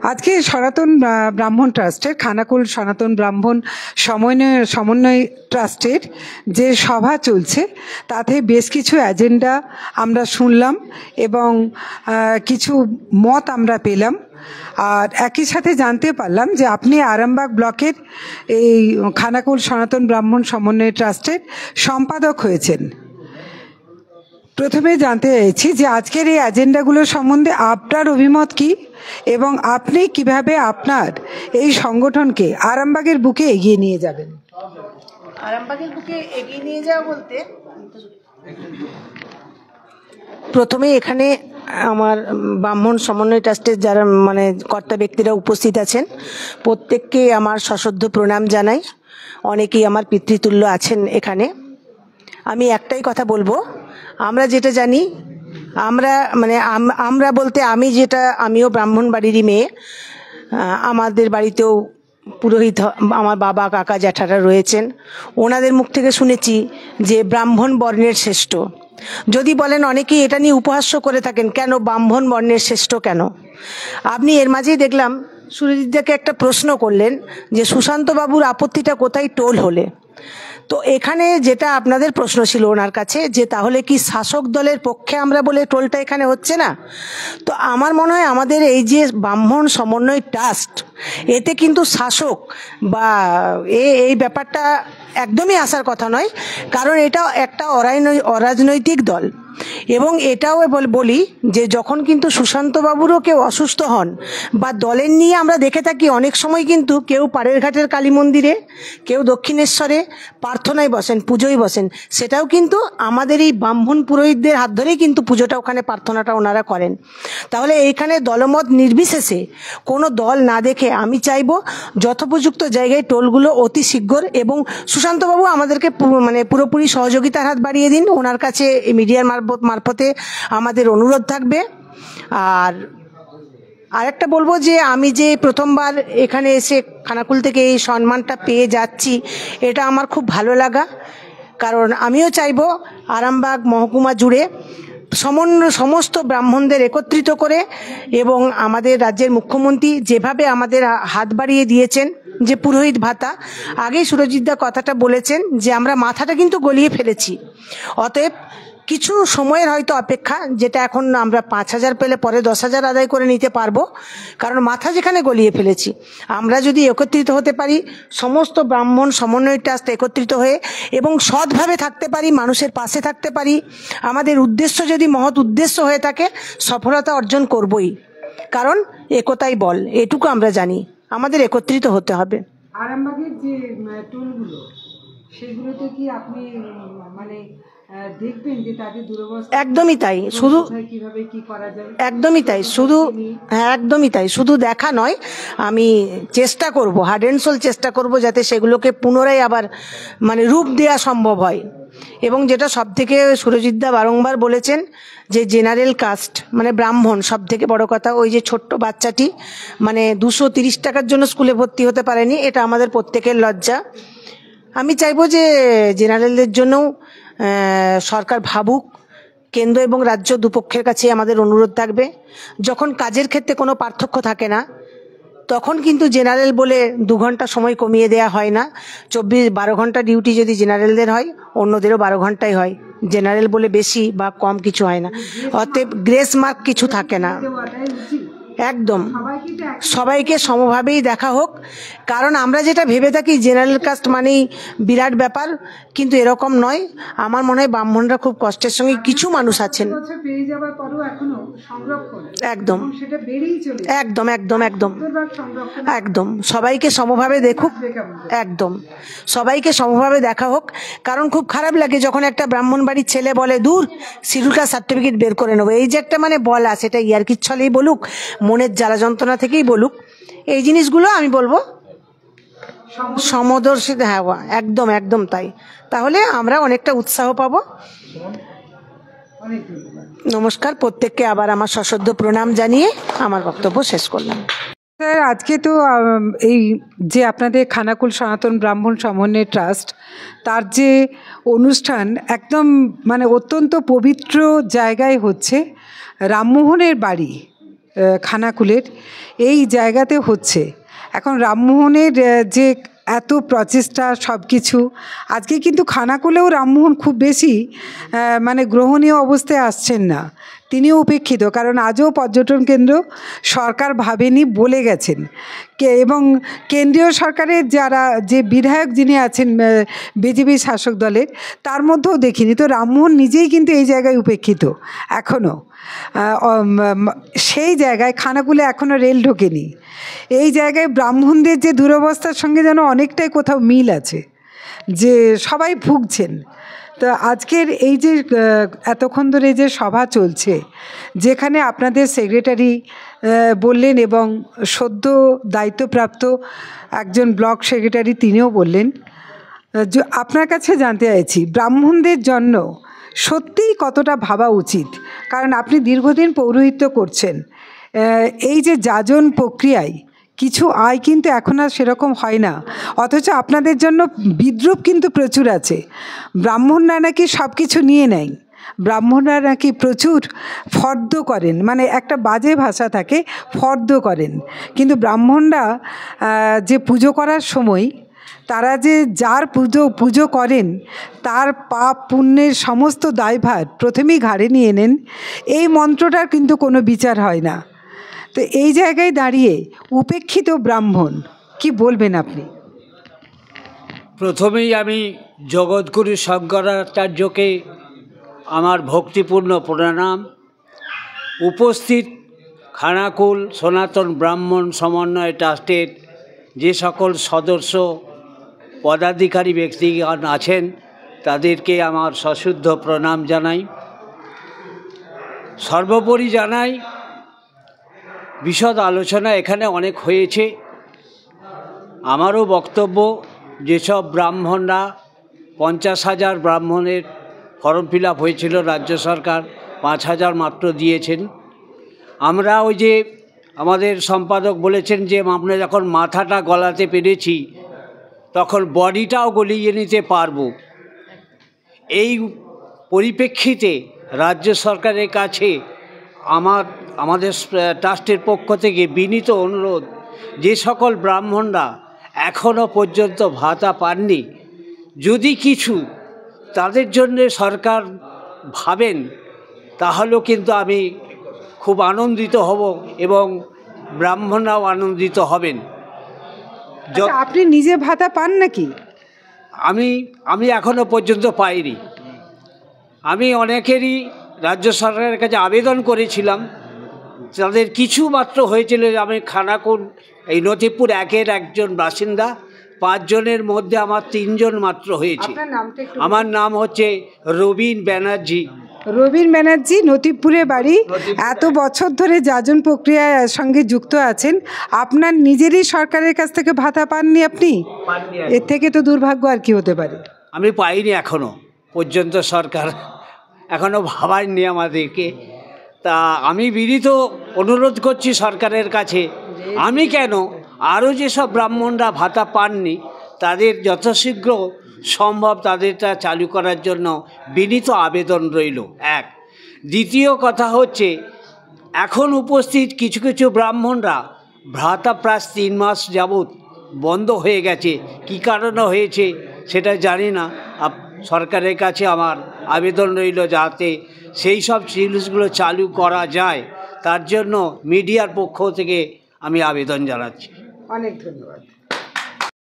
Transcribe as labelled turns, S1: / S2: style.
S1: आज के सनातन ब्राह्मण ट्रास्टर खानाकुल सनातन ब्राह्मण समन्वय ट्रास्टर जे सभा चलছে তাতে বেশ কিছু এজেন্ডা আমরা শুনলাম এবং কিছু মত আমরা পেলাম আর একই সাথে জানতে পারলাম যে আপনি আরামবাগ ব্লকের এই খানাকুল সনাতন ব্রাহ্মণ সমন্বয় ট্রাস্টের সম্পাদক হয়েছেন। প্রথমে জানতে চাইছি যে আজকের এই এজেন্ডাগুলো সম্বন্ধে আপনার অভিমত কি এবং আপনি কিভাবে আপনার এই সংগঠনকে আরামবাগের বুকে এগিয়ে নিয়ে যাবেন।
S2: আরামবাগের বুকে এগিয়ে নিয়ে যাওয়া বলতে প্রথমে এখানে আমার ব্রাহ্মণ সমন্বয় ট্রাস্টের যারা মানে কর্তা ব্যক্তিরা উপস্থিত আছেন প্রত্যেককে আমার সশ্রদ্ধ প্রণাম জানাই। অনেকেই আমার পিতৃতুল্য আছেন এখানে। আমি একটাই কথা বলবো, আমরা যেটা জানি আমরা বলতে আমিও ব্রাহ্মণ বাড়িরই মেয়ে। আমাদের বাড়িতেও পুরোহিত আমার বাবা কাকা জ্যাঠারা রয়েছেন, ওনাদের মুখ থেকে শুনেছি যে ব্রাহ্মণ বর্ণের শ্রেষ্ঠ। যদি বলেন অনেকেই এটা নিয়ে উপহাস্য করে থাকেন, কেন ব্রাহ্মণ বর্ণের শ্রেষ্ঠ কেন? আপনি এর মাঝেই দেখলাম সুরজিৎদাকে একটা প্রশ্ন করলেন যে সুশান্ত বাবুর আপত্তিটা কোথায় টোল হলে। তো এখানে যেটা আপনাদের প্রশ্ন ছিল ওনার কাছে যে তাহলে কি শাসক দলের পক্ষে আমরা বলে টোলটা এখানে হচ্ছে না? তো আমার মনে হয় আমাদের এই যে ব্রাহ্মণ সমন্বয় ট্রাস্ট, এতে কিন্তু শাসক বা এই ব্যাপারটা একদমই আসার কথা নয়, কারণ এটা একটা অরাজনৈতিক দল। এবং এটাও বলি যে যখন কিন্তু সুশান্তবাবুরও কেউ অসুস্থ হন বা দলের নিয়ে আমরা দেখে থাকি অনেক সময় কিন্তু কেউ পাড়ের ঘাটের কালী মন্দিরে, কেউ দক্ষিণেশ্বরে প্রার্থনায় বসেন, পুজোয় বসেন, সেটাও কিন্তু আমাদের এই ব্রাহ্মণ পুরোহিতদের হাত ধরেই কিন্তু পুজোটা ওখানে প্রার্থনাটা ওনারা করেন। তাহলে এইখানে দলমত নির্বিশেষে কোনো দল না দেখে আমি চাইবো যথোপযুক্ত জায়গায় টোলগুলো অতি শীঘ্র, এবং সুশান্তবাবু আমাদেরকে পুরোপুরি সহযোগিতার হাত বাড়িয়ে দিন, ওনার কাছে মিডিয়ার মারফতে আমাদের অনুরোধ থাকবে। আর আরেকটা বলবো যে আমি যে প্রথমবার এখানে এসে খানাকুল থেকে এই সম্মানটা পেয়ে যাচ্ছি, এটা আমার খুব ভালো লাগা। কারণ আমিও চাইবো আরামবাগ মহকুমা জুড়ে সমস্ত ব্রাহ্মণদের একত্রিত করে, এবং আমাদের রাজ্যের মুখ্যমন্ত্রী যেভাবে আমাদের হাত বাড়িয়ে দিয়েছেন যে পুরোহিত ভাতা, আগেই সুরজিৎদা কথাটা বলেছেন যে আমরা মাথাটা কিন্তু গলিয়ে ফেলেছি। অতএব কিছু সময়ের হয়তো অপেক্ষা, যেটা এখন আমরা 5,000 পেলে পরে 10,000 আদায় করে নিতে পারবো, কারণ মাথা যেখানে গলিয়ে ফেলেছি। আমরা যদি একত্রিত হতে পারি, সমস্ত ব্রাহ্মণ সমন্বয় ট্রাস্ট একত্রিত হয়ে এবং সৎভাবে থাকতে পারি, মানুষের পাশে থাকতে পারি, আমাদের উদ্দেশ্য যদি মহৎ উদ্দেশ্য হয়ে থাকে, সফলতা অর্জন করবই। কারণ একতাই বল, এটুকু আমরা জানি, আমাদের একত্রিত হতে হবে।
S1: আরামবাগের যে টোলগুলো, সেগুলোতে কি আপনি দেখবেন যে তাদের দুরবস্থা?
S2: একদমই তাই, শুধু
S1: কিভাবে কি করা যায়,
S2: একদমই তাই, শুধু একদমই তাই, শুধু দেখা নয়, আমি চেষ্টা করব, হার্ড অ্যান্ড সোল চেষ্টা করব যাতে সেগুলোকে পুনরায় আবার রূপ দেওয়া সম্ভব হয়। এবং যেটা সব থেকে সুরজিৎদা বারংবার বলেছেন যে জেনারেল কাস্ট ব্রাহ্মণ, সব থেকে বড় কথা ওই যে ছোট্ট বাচ্চাটি 230 টাকার জন্য স্কুলে ভর্তি হতে পারেনি, এটা আমাদের প্রত্যেকের লজ্জা। আমি চাইবো যে জেনারেলদের জন্যও সরকার ভাবুক। কেন্দ্র এবং রাজ্য দুপক্ষের কাছে আমাদের অনুরোধ থাকবে, যখন কাজের ক্ষেত্রে কোনো পার্থক্য থাকে না তখন কিন্তু জেনারেল বলে 2 ঘন্টা সময় কমিয়ে দেয়া হয় না। 12 ঘন্টা ডিউটি যদি জেনারেলদের হয়, অন্যদেরও 12 ঘন্টাই হয়। জেনারেল বলে বেশি বা কম কিছু হয় না, অতএব গ্রেস মার্ক কিছু থাকে না। একদম সবাইকে সমভাবেই দেখা হোক। কারণ আমরা যেটা ভেবে থাকি জেনারেল কাস্ট মানেই বিরাট ব্যাপার, কিন্তু এরকম নয়। আমার মনে হয় ব্রাহ্মণরা খুব কষ্টের সঙ্গে কিছু মানুষ আছেন। একদম একদম একদম একদম একদম সবাইকে সমভাবে দেখুক, একদম সবাইকে সমভাবে দেখা হোক। কারণ খুব খারাপ লাগে যখন একটা ব্রাহ্মণ বাড়ির ছেলে বলে দূর শিডিউল কাস্ট সার্টিফিকেট বের করে নেবো, এই যে একটা বলা, সেটা ইয়ার্কির ছলেই বলুক, মনের জ্বালা যন্ত্রণা থেকেই বলুক, এই জিনিসগুলো আমি বলবো সমদর্শিত, হ্যাঁ একদম একদম তাই। তাহলে আমরা অনেকটা উৎসাহ পাবো। নমস্কার, প্রত্যেককে আবার আমার সশ্রদ্ধ প্রণাম জানিয়ে আমার বক্তব্য শেষ করলাম।
S1: স্যার, আজকে তো এই যে আপনাদের খানাকুল সনাতন ব্রাহ্মণ সমন্বয় ট্রাস্ট, তার যে অনুষ্ঠান একদম মানে অত্যন্ত পবিত্র জায়গায় হচ্ছে, রামমোহনের বাড়ি খানাকুলের এই জায়গাতে হচ্ছে। এখন রামমোহনের যে এত প্রচেষ্টা সব কিছু, আজকে কিন্তু খানাকুলেও রামমোহন খুব বেশি মানে গ্রহণীয় অবস্থায় আসছেন না, তিনিও উপেক্ষিত। কারণ আজও পর্যটন কেন্দ্র সরকার ভাবেনি বলে গেছেন এবং কেন্দ্রীয় সরকারের যারা যে বিধায়ক যিনি আছেন বিজেপি শাসক দলের, তার মধ্যেও দেখিনি। তো রামমোহন নিজেই কিন্তু এই জায়গায় উপেক্ষিত এখনও। সেই জায়গায় খানাকুলে এখনও রেল ঢোকেনি। এই জায়গায় ব্রাহ্মণদের যে দুরবস্থার সঙ্গে যেন অনেকটাই কোথাও মিল আছে, যে সবাই ভুগছেন। তো আজকের এই যে এতক্ষণ ধরে যে সভা চলছে, যেখানে আপনাদের সেক্রেটারি বললেন এবং সদ্য দায়িত্বপ্রাপ্ত একজন ব্লক সেক্রেটারি তিনিও বললেন, আপনার কাছে জানতে চাইছি ব্রাহ্মণদের জন্য সত্যিই কতটা ভাবা উচিত। কারণ আপনি দীর্ঘদিন পৌরোহিত্য করছেন, এই যে যাজন প্রক্রিয়ায় কিছু আয় কিন্তু এখন আর সেরকম হয় না, অথচ আপনাদের জন্য বিদ্রূপ কিন্তু প্রচুর আছে। ব্রাহ্মণরা নাকি সব কিছু নিয়ে নেয়, ব্রাহ্মণরা নাকি প্রচুর ফর্দ করেন, মানে একটা বাজে ভাষা থাকে, ফর্দ করেন। কিন্তু ব্রাহ্মণরা যে পুজো করার সময় তারা যে যার পুজো করেন তার পাপ পুণ্যের সমস্ত দায়ভার প্রথমেই ঘাড়ে নিয়ে নেন, এই মন্ত্রটার কিন্তু কোনো বিচার হয় না। তো এই জায়গায় দাঁড়িয়ে উপেক্ষিত ব্রাহ্মণ কি বলবেন আপনি?
S3: প্রথমেই আমি জগৎগুরু শঙ্করাচার্যকে আমার ভক্তিপূর্ণ প্রণাম। উপস্থিত খানাকুল সনাতন ব্রাহ্মণ সমন্বয় ট্রাস্টের যে সকল সদস্য পদাধিকারী ব্যক্তিগণ আছেন, তাদেরকে আমার সশুদ্ধ প্রণাম জানাই। সর্বোপরি জানাই, বিশদ আলোচনা এখানে অনেক হয়েছে। আমারও বক্তব্য, যেসব ব্রাহ্মণরা 50,000 ব্রাহ্মণের ফর্ম ফিল আপ হয়েছিল, রাজ্য সরকার 5,000 মাত্র দিয়েছেন। আমরা ওই যে আমাদের সম্পাদক বলেছেন যে আমরা যখন মাথাটা গলাতে পেরেছি তখন বডিটাও গলিয়ে নিতে পারবো। এই পরিপ্রেক্ষিতে রাজ্য সরকারের কাছে আমাদের ট্রাস্টের পক্ষ থেকে বিনীত অনুরোধ, যে সকল ব্রাহ্মণরা এখনও পর্যন্ত ভাতা পাননি, যদি কিছু তাদের জন্য সরকার ভাবেন তাহলেও কিন্তু আমি খুব আনন্দিত হব এবং ব্রাহ্মণরাও আনন্দিত হবেন।
S1: আপনি নিজে ভাতা পান নাকি?
S3: আমি এখনও পর্যন্ত পাইনি। আমি অনেকেরই রাজ্য সরকারের কাছে আবেদন করেছিলাম, তাদের কিছু মাত্র হয়েছিল। আমি খানাকুল এই নথিপুর 1-এর একজন বাসিন্দা, 5 জনের মধ্যে আমার 3 জন মাত্র হয়েছে। আমার নাম হচ্ছে রবীন ব্যানার্জি।
S1: রবীন ব্যানার্জি, নথিপুরে বাড়ি। এত বছর ধরে যাজন প্রক্রিয়ার সঙ্গে যুক্ত আছেন, আপনার নিজেরই সরকারের কাছ থেকে ভাতা পাননি আপনি? এর থেকে তো দুর্ভাগ্য আর কি হতে পারে।
S3: আমি পাইনি এখনও পর্যন্ত, সরকার এখনও ভাবায়নি আমাদেরকে। তা আমি বিনীত অনুরোধ করছি সরকারের কাছে, আমি কেন আরও যেসব ব্রাহ্মণরা ভাতা পাননি তাদের যথাশীঘ্র সম্ভব তাদেরটা চালু করার জন্য বিনীত আবেদন রইল। এক। দ্বিতীয় কথা হচ্ছে, এখন উপস্থিত কিছু কিছু ব্রাহ্মণরা ভাতা প্রায় 3 মাস যাবৎ বন্ধ হয়ে গেছে। কী কারণে হয়েছে সেটা জানি না। সরকারের কাছে আমার আবেদন রইল যাতে সেই সব জিনিসগুলো চালু করা যায়, তার জন্য মিডিয়ার পক্ষ থেকে আমি আবেদন জানাচ্ছি।
S1: অনেক ধন্যবাদ।